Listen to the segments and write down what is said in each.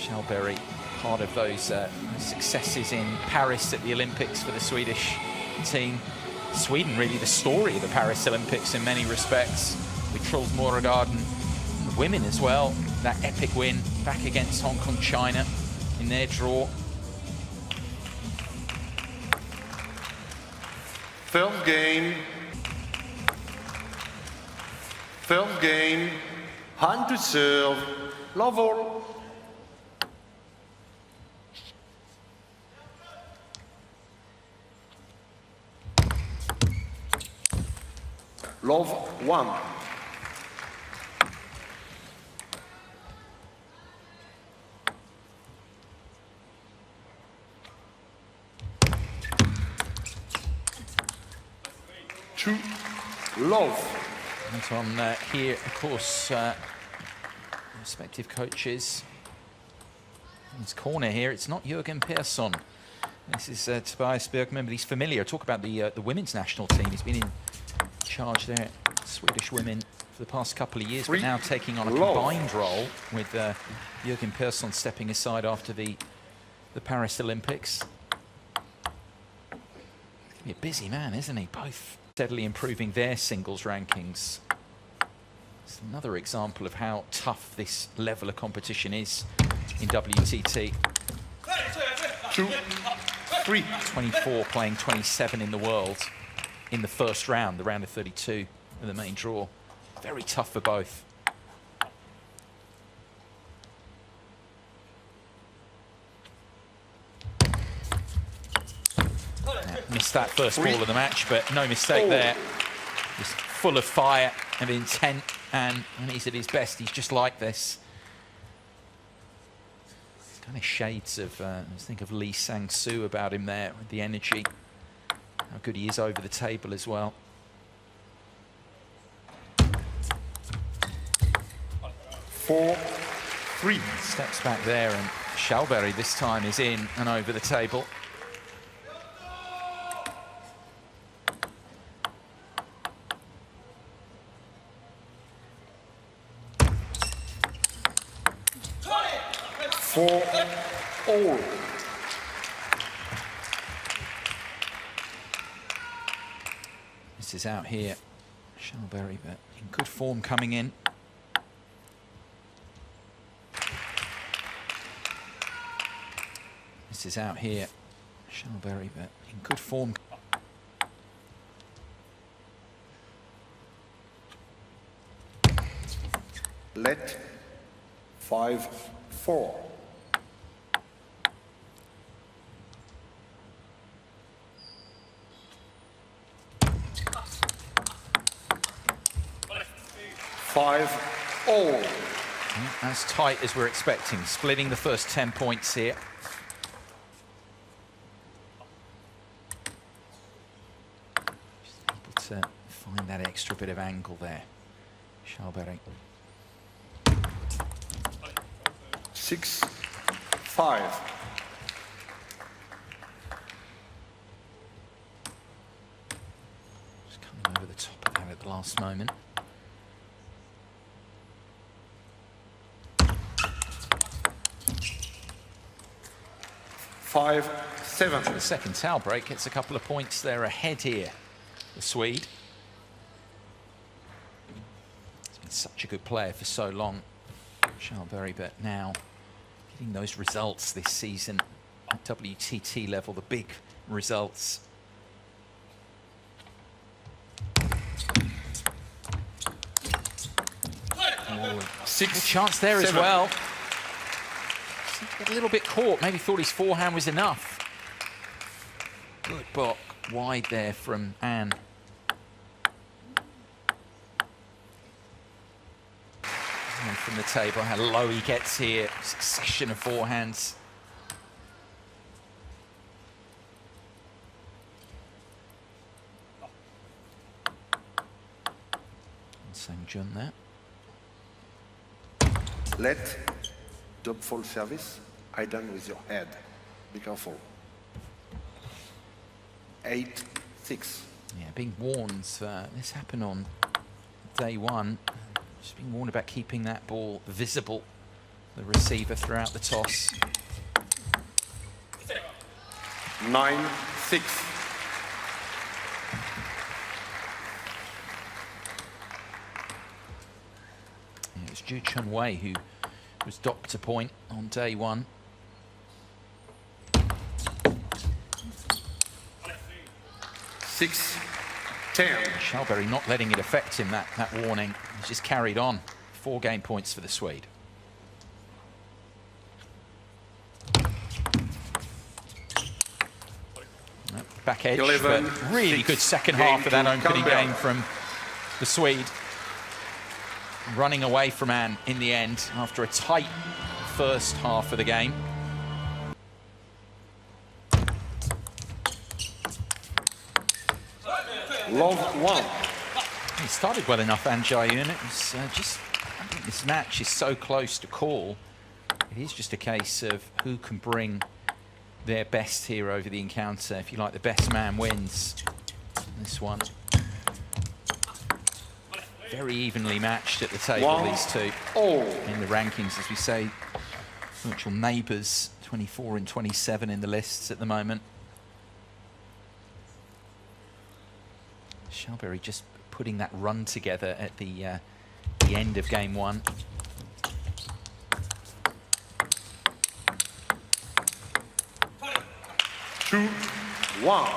Kalleberg, part of those successes in Paris at the Olympics for the Swedish team. Sweden really the story of the Paris Olympics in many respects, with Truls Morgård and the women as well. That epic win back against Hong Kong, China in their draw. First game, hand to serve, love all. Love 1. Two, love. Anton here, of course, respective coaches. In his corner here, it's not Jaehyun Persson. This is Tobias Berg. Remember, he's familiar. Talk about the women's national team. He's been in charge there, Swedish women, for the past couple of years, but now taking on a combined role with Jaehyun Persson stepping aside after the Paris Olympics. He's a busy man, isn't he? Both steadily improving their singles rankings. It's another example of how tough this level of competition is in WTT. 2, 3. 24 playing 27 in the world in the first round, the round of 32 of the main draw. Very tough for both. Missed that first ball of the match, but no mistake there. Just full of fire and intent, and when he's at his best, he's just like this. Kind of shades of, I think of Lee Sang-soo about him there, with the energy. How good he is over the table as well. 4, 3. Steps back there, and Kalleberg this time is in and over the table. For all. This is out here. Kalleberg, but in good form coming in. This is out here. Kalleberg, but in good form. Let 5, 4. Five all. As tight as we're expecting, splitting the first 10 points here. Just able to find that extra bit of angle there. Kalleberg. 6, 5. Just coming over the top of that at the last moment. 5, 7. The second towel break gets a couple of points there ahead here, the Swede. He's been such a good player for so long, Kalleberg, but now getting those results this season at WTT level, the big results. Oh, 6 chance there 7. as well. Got a little bit caught, maybe thought his forehand was enough. Good block wide there from Ann. And from the table, how low he gets here. Succession of forehands. Sang-Jun there. Let double fall service, I done with your head. Be careful. 8, 6. Yeah, being warned, this happened on day one. Just being warned about keeping that ball visible the receiver throughout the toss. 9-6. It was Ju Chun-wei who was docked to point on day one. 6-10. Kalleberg not letting it affect him, that warning. He's just carried on. 4 game points for the Swede. Back edge, 11, but really 6, good second half of that opening Kalleberg. game from the Swede. Running away from An in the end after a tight first half of the game. Love 1. He started well enough, An Jaehyun. It was just, I think this match is so close to call. It is just a case of who can bring their best here over the encounter. If you like, the best man wins this one. Very evenly matched at the table, these two. In the rankings, as we say, virtual neighbours, 24 and 27 in the lists at the moment. Kalleberg just putting that run together at the end of game one. Two, 1.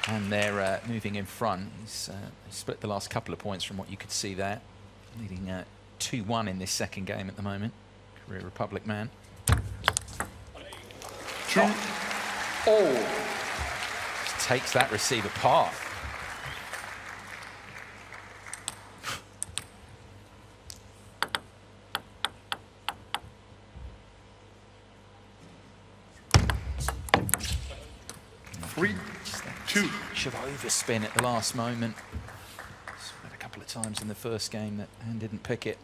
And they're moving in front. He's split the last couple of points from what you could see there. Leading 2-1 in this second game at the moment. Korea Republic man. 2-0. Just takes that receive apart. Touch of overspin at the last moment. Had a couple of times in the first game that An didn't pick it.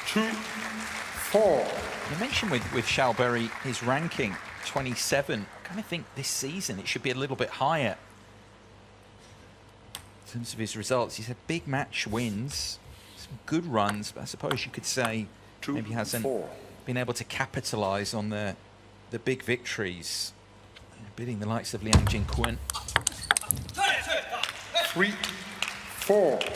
Two, 4. You mentioned with Kalleberg his ranking 27. I kind of think this season it should be a little bit higher in terms of his results. He's had big match wins. Good runs, but I suppose you could say maybe hasn't been able to capitalize on the big victories, beating the likes of Liang Jingquan. 3-4.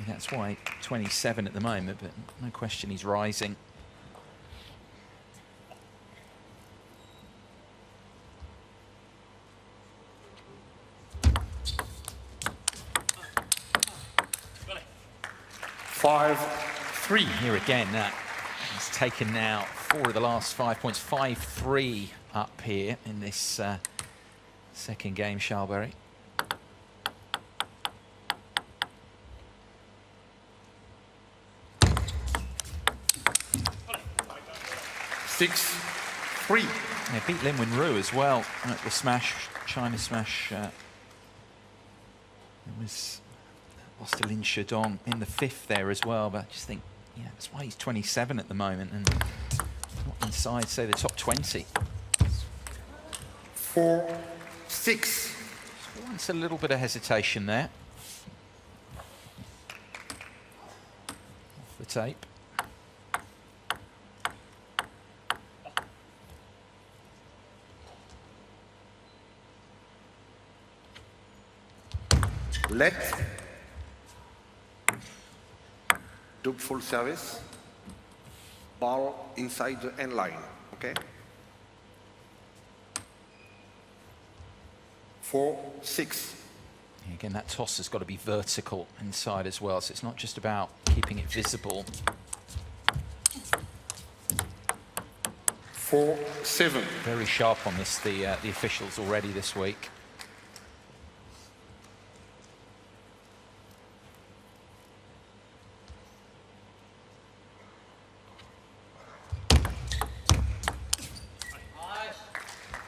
That's why 27 at the moment, but no question he's rising. Here again, he's taken now 4 of the last 5 points, 5-3 up here in this second game, Kalleberg. Six, 3. Yeah, beat Lin Wenru as well at the smash, China smash. It was lost to Lin Shedong in the 5th there as well, but I just think, yeah, that's why he's 27 at the moment and not inside, say, the top 20. 4-6. Once a little bit of hesitation there. Off the tape. Let double full service, ball inside the end line, okay? 4-6. Again, that toss has got to be vertical inside as well, so it's not just about keeping it visible. 4-7. Very sharp on this, the officials already this week.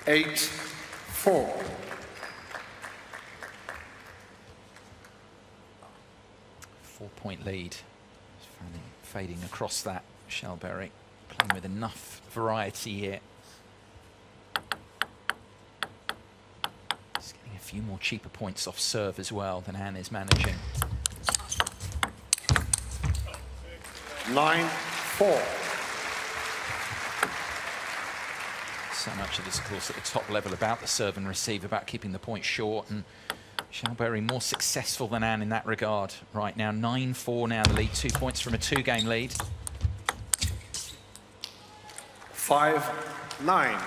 Eight, 4. Four-point lead. Fading across that, Kalleberg Playing with enough variety here. Just getting a few more cheaper points off serve as well than Anne is managing. 9-4. So much of this, of course, at the top level about the serve and receive, about keeping the point short, and Kalleberg more successful than Anne in that regard right now. 9-4 now the lead, 2 points from a 2-game lead. 5-9.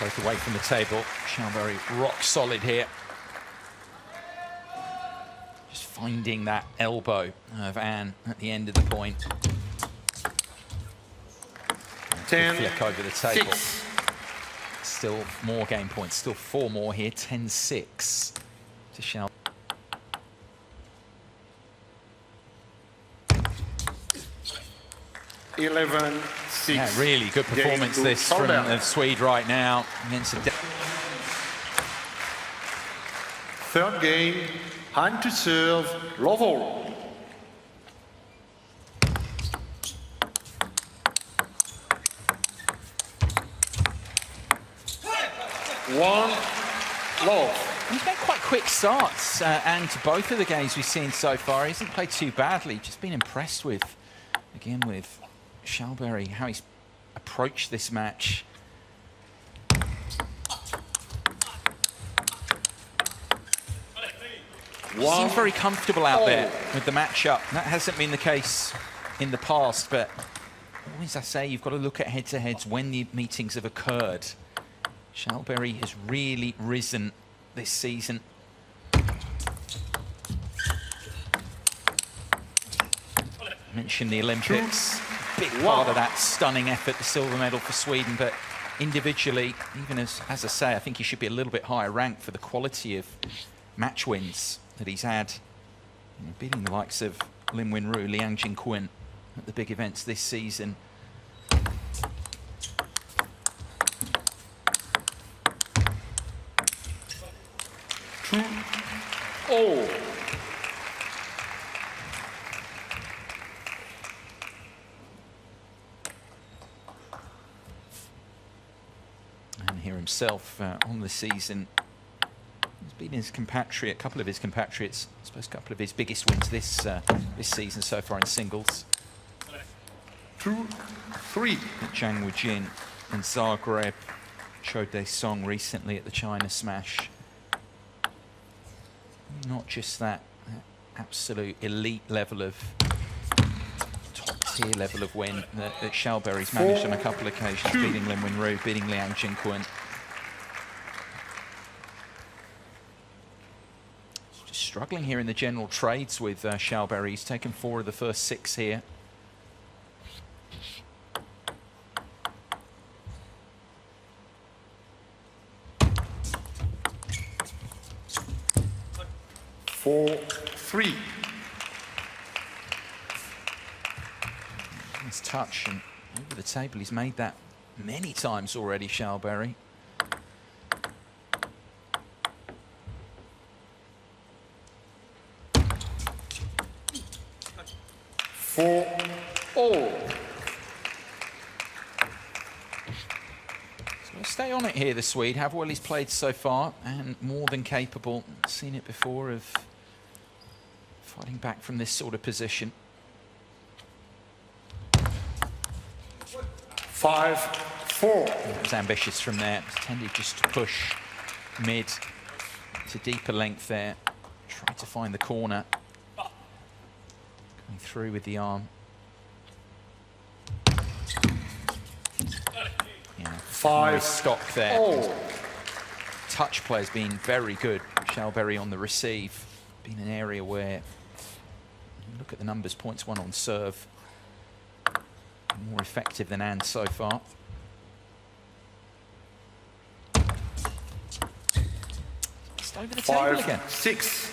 Both away from the table. Kalleberg rock solid here. Just finding that elbow of Anne at the end of the point. 10, flick over the table. 6. Still more game points. Still 4 more here. 10-6 to Kalleberg. Yeah, really good performance this from the Swede right now against a third game, hand to serve, Lovell. One, love. He's made quite quick starts, and to both of the games we've seen so far, he hasn't played too badly. Just been impressed with, again, with Kalleberg, how he's approached this match. Seems very comfortable out there with the matchup. That hasn't been the case in the past, but always I say you've got to look at head-to-heads when the meetings have occurred. Kalleberg has really risen this season. I mentioned the Olympics. Big part of that stunning effort, the silver medal for Sweden, but individually, even as I say, I think he should be a little bit higher ranked for the quality of match wins that he's had, beating the likes of Lim Win-Ru, Liang Jin-Quinn at the big events this season. And here himself on the season, he's beaten his compatriot, a couple of his compatriots, I suppose a couple of his biggest wins this season so far in singles. 2-3. Zhang Wujin and Zagreb showed their song recently at the China Smash. Not just that absolute elite level of, top-tier level of win that Kalleberg's managed on a couple of occasions, beating Lim Win-Ru, beating Liang Jin-Quinn. Just struggling here in the general trades with Kalleberg. He's taken 4 of the first 6 here. Nice touch and over the table. He's made that many times already, Kalleberg. Stay on it here, the Swede. How well he's played so far, and more than capable. Seen it before of fighting back from this sort of position. 5-4. It was ambitious from there. Tended just to push mid to deeper length there. Tried to find the corner. Going through with the arm. Yeah, 5 stock there. Touch play's been very good. Kalleberg on the receive. Been an area where, look at the numbers, points won on serve. More effective than Anne so far. Just over the table again. 5-6.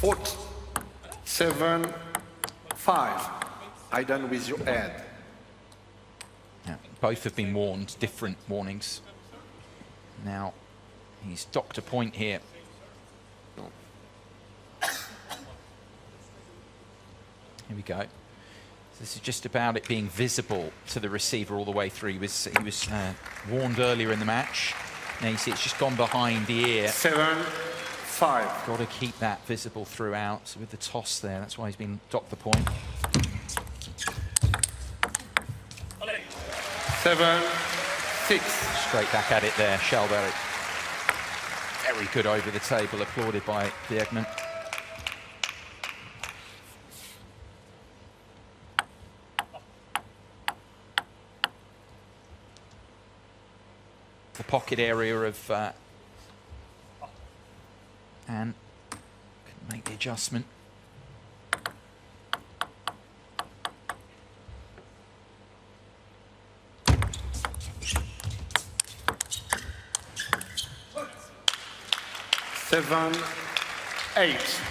fault. 7, 5. I done with your head. Yeah, both have been warned, different warnings. Now, he's docked a point here. No. Here we go. This is just about it being visible to the receiver all the way through. He was warned earlier in the match. Now you see it's just gone behind the ear. 7, 5. Got to keep that visible throughout. So with the toss there, that's why he's been docked the point. 7, 6. Straight back at it there, Kalleberg. Very good over the table, applauded by Jaehyun. The pocket area of Anne couldn't make the adjustment. Seven, 8.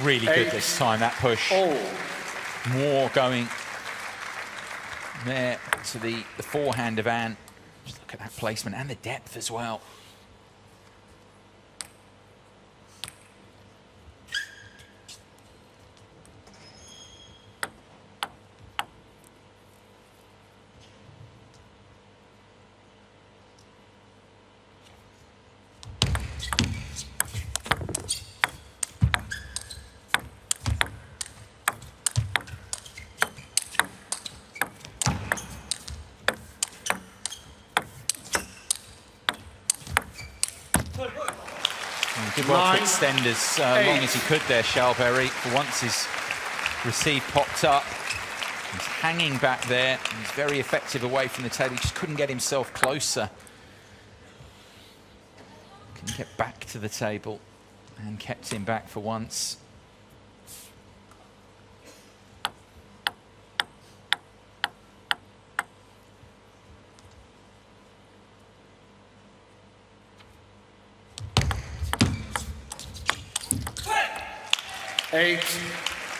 Really good this time, that push. More going there to the forehand of Anne. Just look at that placement and the depth as well. Did well to extend as long as he could there, Kalleberg. For once his receive popped up. He's hanging back there. He's very effective away from the table. He just couldn't get himself closer. Couldn't get back to the table and kept him back for once. Eight,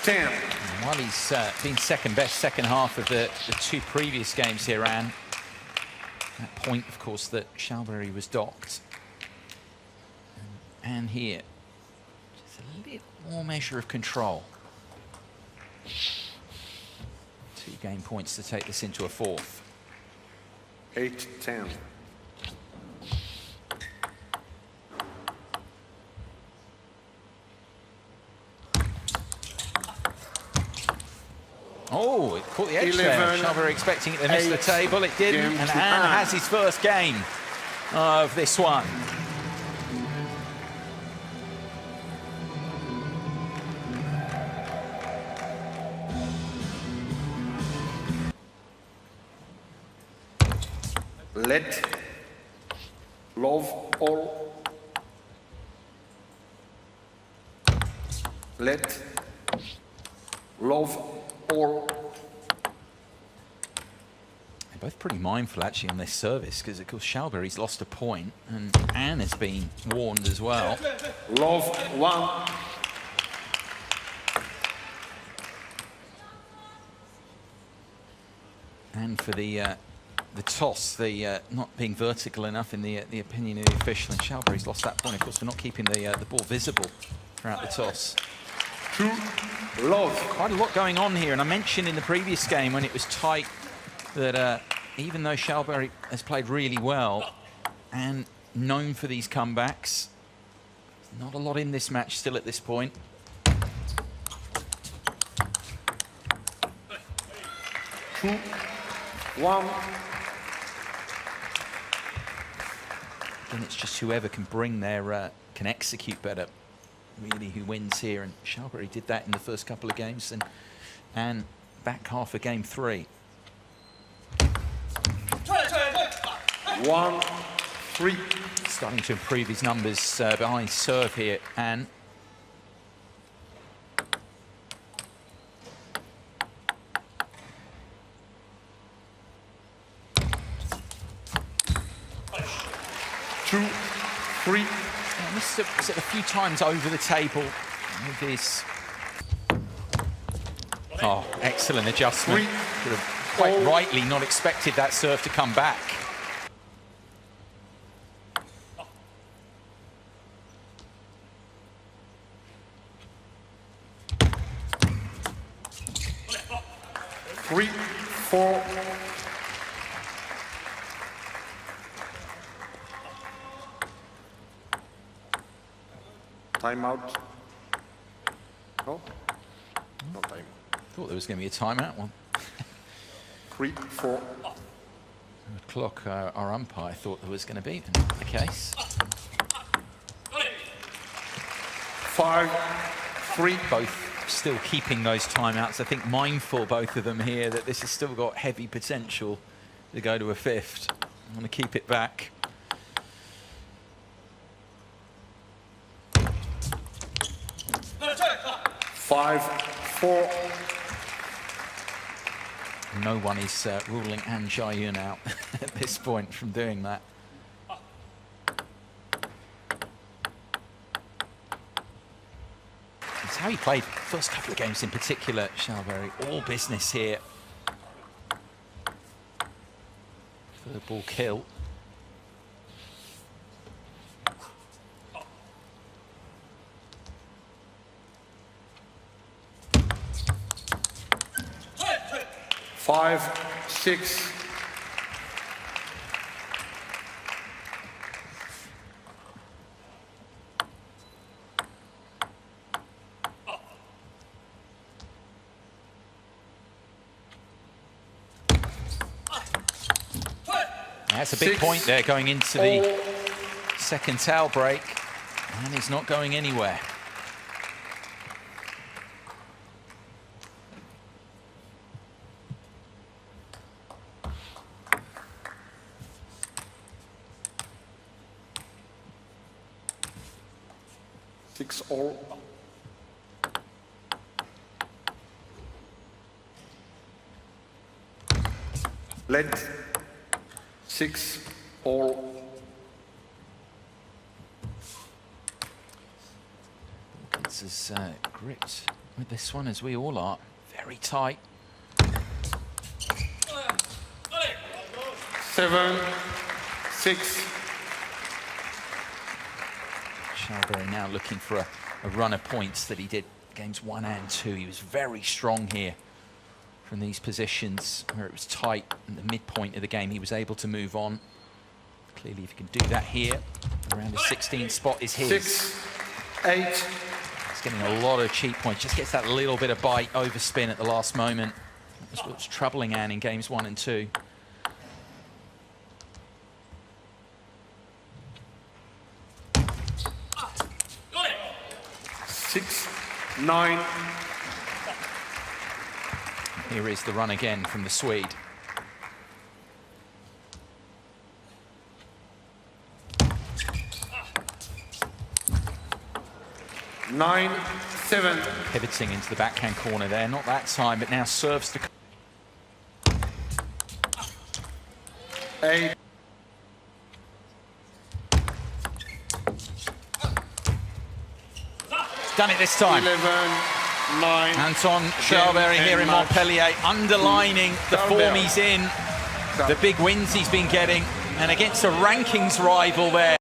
10. And while he's been second best second half of the two previous games here, Anne, that point, of course, that Kalleberg was docked. And here, just a little more measure of control. 2 game points to take this into a fourth. 8, 10. Oh, it caught the edge there. Kalleberg expecting it to miss the table. It didn't. And Anne has his first game of this one. Let love all. Let love all. They're both pretty mindful actually on this service because of course Kalleberg's lost a point and Anne has been warned as well. Love 1. And for the toss, the not being vertical enough in the opinion of the official, and Kalleberg's lost that point, of course, for not keeping the ball visible throughout the toss. 2, love. Quite a lot going on here, and I mentioned in the previous game when it was tight that even though Kalleberg has played really well and known for these comebacks, not a lot in this match still at this point. 2, 1. Then it's just whoever can bring their can execute better, really, who wins here. And Kalleberg did that in the first couple of games, and back half of game 3. 1, 3. starting to improve his numbers behind serve here, and two, three. yeah, missed it a few times over the table with his. Oh, excellent adjustment. Could have quite rightly not expected that serve to come back. Three, four. Timeout. No? No time. Thought there was going to be a timeout one. 3, 4. The clock, our umpire thought there was going to be, but not the case. 5, 3. Both still keeping those timeouts. I think mindful, both of them here, that this has still got heavy potential to go to a fifth. I want to keep it back. Five, 4. No one is ruling Jaehyun out at this point from doing that. It's how he played first couple of games in particular, Kalleberg. All business here. Third ball kill. Five, 6. That's a big point there going into the second towel break, and he's not going anywhere. Six all. Length. 6 all. This is gripped with this one, as we all are. Very tight. 7, 6. Kalleberg now looking for a run of points that he did games 1 and 2. He was very strong here from these positions where it was tight in the midpoint of the game. He was able to move on. Clearly, if he can do that here, around the 16th spot is his. 6, 8. He's getting a lot of cheap points. Just gets that little bit of bite overspin at the last moment. That's what's troubling Ann in games 1 and 2. Six, 9. Here is the run again from the Swede. Nine, 7. Pivoting into the backhand corner there. Not that time, but now serves to... 8. Done it this time. 11, 9. Anton Kalleberg here in Montpellier, underlining the form he's in, the big wins he's been getting, and against a rankings rival there.